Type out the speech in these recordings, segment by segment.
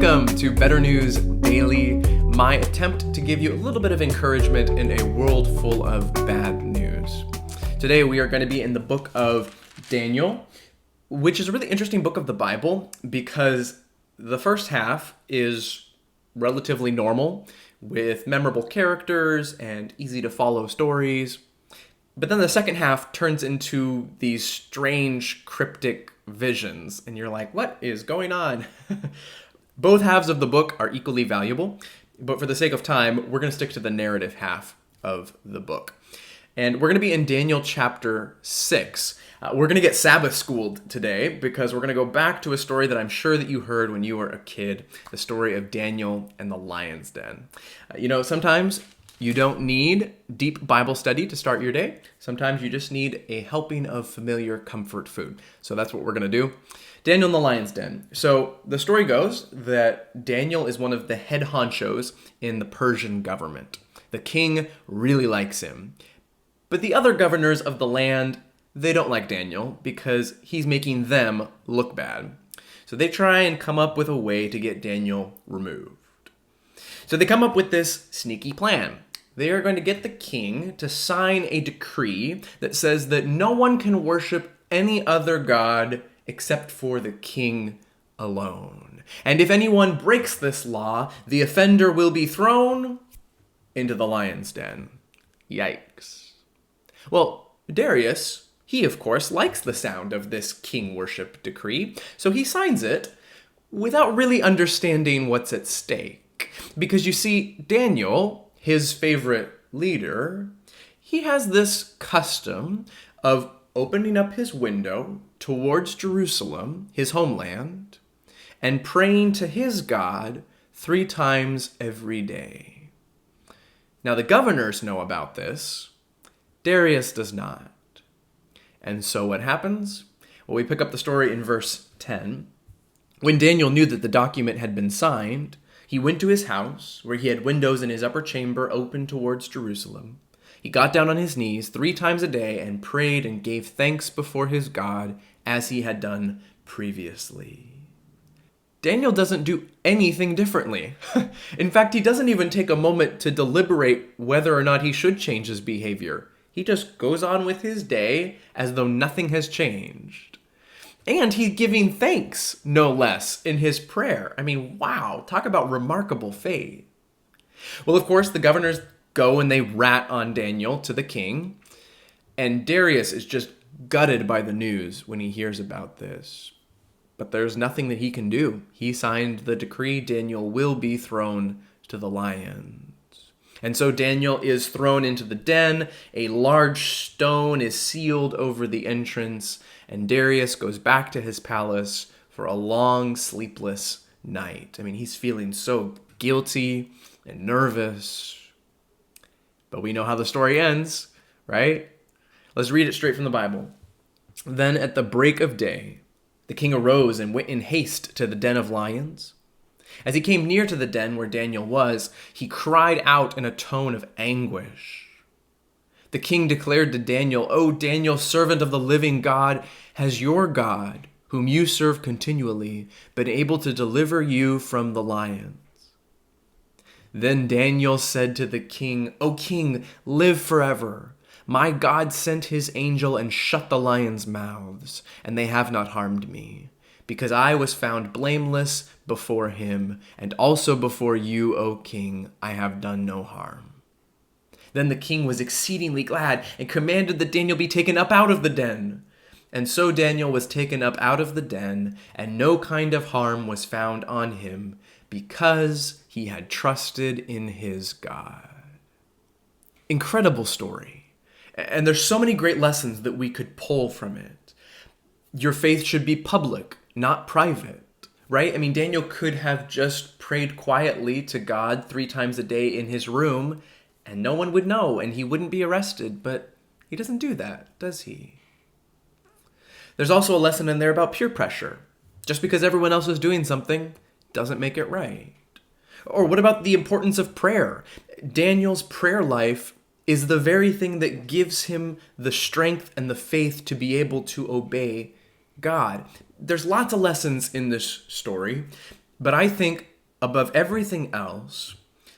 Welcome to Better News Daily, my attempt to give you a little bit of encouragement in a world full of bad news. Today we are going to be in the book of Daniel, which is a really interesting book of the Bible because the first half is relatively normal with memorable characters and easy to follow stories. But then the second half turns into these strange, cryptic visions, and you're like, what is going on? Both halves of the book are equally valuable, but for the sake of time, we're going to stick to the narrative half of the book. And we're going to be in Daniel chapter 6. We're going to get Sabbath schooled today because we're going to go back to a story that I'm sure that you heard when you were a kid, the story of Daniel and the lion's den. Sometimes you don't need deep Bible study to start your day. Sometimes you just need a helping of familiar comfort food. So that's what we're going to do. Daniel and the lion's den. So the story goes that Daniel is one of the head honchos in the Persian government. The king really likes him. But the other governors of the land, they don't like Daniel because he's making them look bad. So they try and come up with a way to get Daniel removed. So they come up with this sneaky plan. They are going to get the king to sign a decree that says that no one can worship any other god except for the king alone. And if anyone breaks this law, the offender will be thrown into the lion's den. Yikes. Well, Darius, he of course likes the sound of this king worship decree, so he signs it without really understanding what's at stake. Because you see, Daniel, his favorite leader, he has this custom of opening up his window towards Jerusalem, his homeland, and praying to his God 3 times every day. Now the governors know about this. Darius does not. And so what happens? Well, we pick up the story in verse 10. When Daniel knew that the document had been signed, he went to his house, where he had windows in his upper chamber open towards Jerusalem. He got down on his knees 3 times a day and prayed and gave thanks before his God as he had done previously. Daniel doesn't do anything differently. In fact, he doesn't even take a moment to deliberate whether or not he should change his behavior. He just goes on with his day as though nothing has changed. And he's giving thanks, no less, in his prayer. I mean, wow, talk about remarkable faith. Well, of course, the governors go and they rat on Daniel to the king. And Darius is just gutted by the news when he hears about this. But there's nothing that he can do. He signed the decree. Daniel will be thrown to the lions. And so Daniel is thrown into the den. A large stone is sealed over the entrance. And Darius goes back to his palace for a long, sleepless night. I mean, he's feeling so guilty and nervous. But we know how the story ends, right? Let's read it straight from the Bible. Then at the break of day, the king arose and went in haste to the den of lions. As he came near to the den where Daniel was, he cried out in a tone of anguish. The king declared to Daniel, "O Daniel, servant of the living God, has your God, whom you serve continually, been able to deliver you from the lions?" Then Daniel said to the king, "O king, live forever. My God sent his angel and shut the lions' mouths, and they have not harmed me, because I was found blameless before him, and also before you, O king, I have done no harm." Then the king was exceedingly glad and commanded that Daniel be taken up out of the den. And so Daniel was taken up out of the den, and no kind of harm was found on him, because he had trusted in his God. Incredible story. And there's so many great lessons that we could pull from it. Your faith should be public, not private, right? I mean, Daniel could have just prayed quietly to God 3 times a day in his room, and no one would know, and he wouldn't be arrested, but he doesn't do that, does he? There's also a lesson in there about peer pressure. Just because everyone else is doing something doesn't make it right. Or what about the importance of prayer? Daniel's prayer life is the very thing that gives him the strength and the faith to be able to obey God. There's lots of lessons in this story, but I think Above everything else,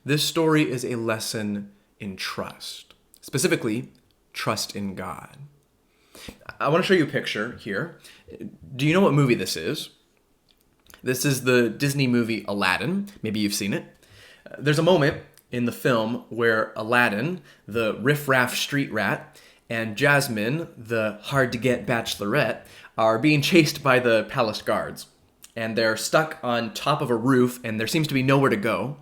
this story is a lesson in trust, specifically trust in God. I want to show you a picture here. Do you know what movie this is? This is the Disney movie Aladdin. Maybe you've seen it. There's a moment in the film where Aladdin, the riff-raff street rat, and Jasmine, the hard-to-get bachelorette, are being chased by the palace guards. And they're stuck on top of a roof, and there seems to be nowhere to go.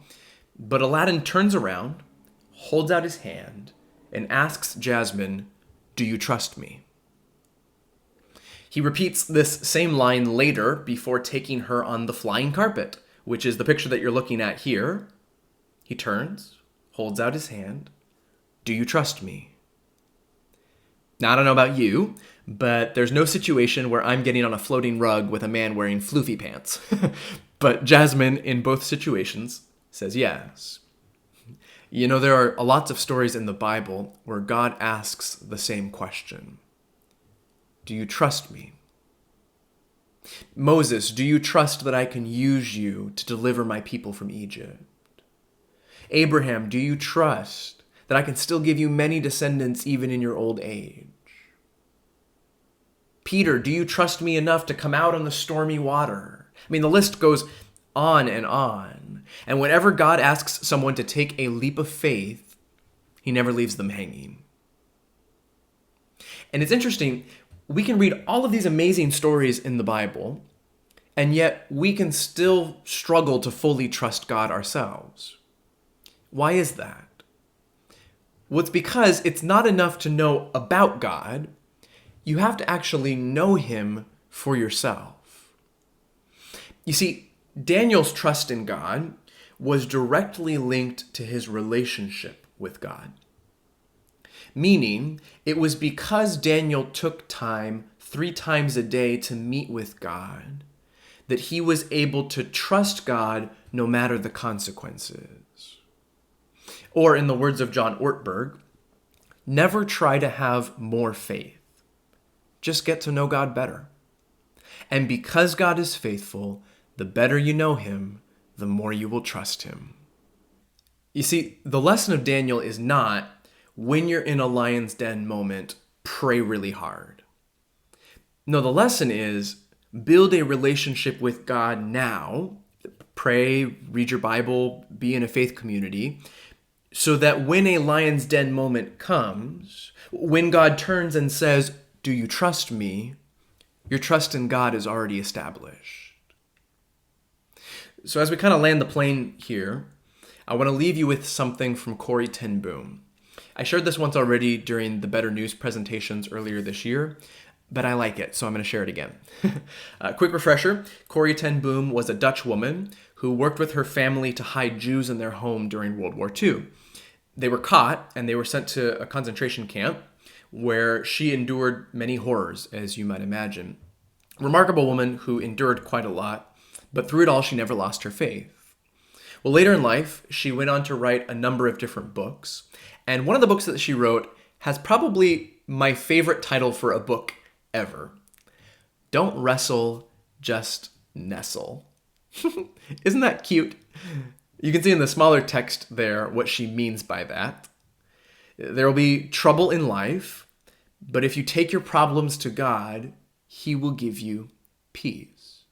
But Aladdin turns around, holds out his hand, and asks Jasmine, "Do you trust me?" He repeats this same line later before taking her on the flying carpet, which is the picture that you're looking at here. He turns, holds out his hand. "Do you trust me?" Now, I don't know about you, but there's no situation where I'm getting on a floating rug with a man wearing floofy pants. But Jasmine, in both situations, says yes. You know, there are lots of stories in the Bible where God asks the same question. Do you trust me? Moses, do you trust that I can use you to deliver my people from Egypt? Abraham, do you trust that I can still give you many descendants even in your old age? Peter, do you trust me enough to come out on the stormy water? I mean, the list goes on and on. And whenever God asks someone to take a leap of faith, he never leaves them hanging. And it's interesting, we can read all of these amazing stories in the Bible, and yet we can still struggle to fully trust God ourselves. Why is that? Well, it's because it's not enough to know about God. You have to actually know him for yourself. You see, Daniel's trust in God was directly linked to his relationship with God. Meaning, it was because Daniel took time 3 times a day to meet with God that he was able to trust God no matter the consequences. Or in the words of John Ortberg, never try to have more faith. Just get to know God better. And because God is faithful, the better you know him, the more you will trust him. You see, the lesson of Daniel is not, when you're in a lion's den moment, pray really hard. No, the lesson is, build a relationship with God now. Pray, read your Bible, be in a faith community, so that when a lion's den moment comes, when God turns and says, "Do you trust me?" your trust in God is already established. So as we kind of land the plane here, I want to leave you with something from Corrie ten Boom. I shared this once already during the Better News presentations earlier this year, but I like it, so I'm going to share it again. Quick refresher, Corrie ten Boom was a Dutch woman who worked with her family to hide Jews in their home during World War II. They were caught and they were sent to a concentration camp where she endured many horrors, as you might imagine. Remarkable woman who endured quite a lot, but through it all, she never lost her faith. Well, later in life, she went on to write a number of different books. And one of the books that she wrote has probably my favorite title for a book ever. Don't wrestle, just nestle. Isn't that cute? You can see in the smaller text there what she means by that. There will be trouble in life, but if you take your problems to God, he will give you peace.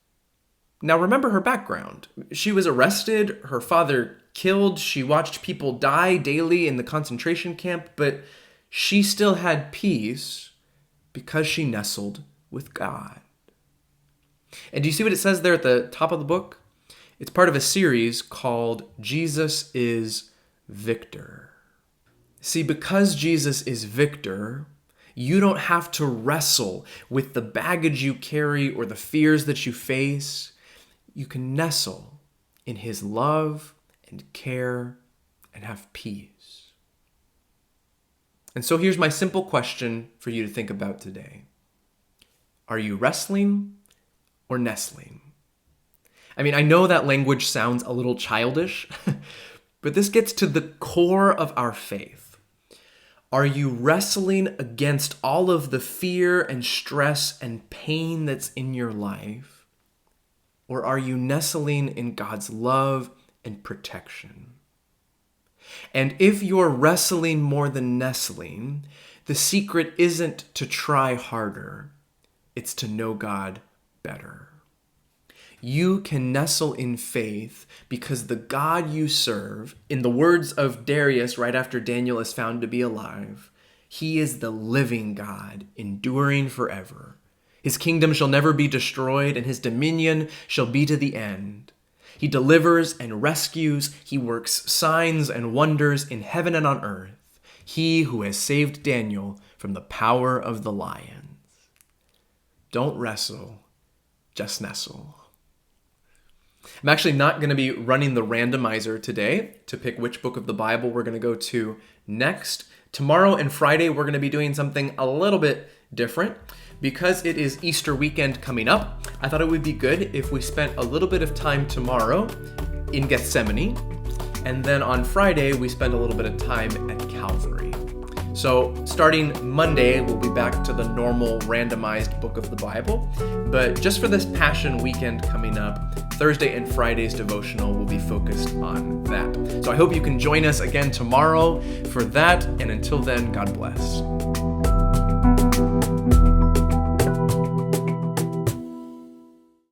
Now remember her background. She was arrested, her father killed, she watched people die daily in the concentration camp, but she still had peace because she nestled with God. And do you see what it says there at the top of the book? It's part of a series called Jesus is Victor. See, because Jesus is victor, you don't have to wrestle with the baggage you carry or the fears that you face. You can nestle in his love and care and have peace. And so here's my simple question for you to think about today. Are you wrestling or nestling? I mean, I know that language sounds a little childish, but this gets to the core of our faith. Are you wrestling against all of the fear and stress and pain that's in your life? Or are you nestling in God's love and protection? And if you're wrestling more than nestling, the secret isn't to try harder, it's to know God better. You can nestle in faith because the God you serve, in the words of Darius right after Daniel is found to be alive, he is the living God, enduring forever. His kingdom shall never be destroyed, and his dominion shall be to the end. He delivers and rescues. He works signs and wonders in heaven and on earth. He who has saved Daniel from the power of the lions. Don't wrestle, just nestle. I'm actually not going to be running the randomizer today to pick which book of the Bible we're going to go to next. Tomorrow and Friday, we're going to be doing something a little bit different. Because it is Easter weekend coming up, I thought it would be good if we spent a little bit of time tomorrow in Gethsemane, and then on Friday, we spend a little bit of time at Calvary. So starting Monday, we'll be back to the normal randomized book of the Bible. But just for this Passion weekend coming up, Thursday and Friday's devotional will be focused on that. So I hope you can join us again tomorrow for that. And until then, God bless.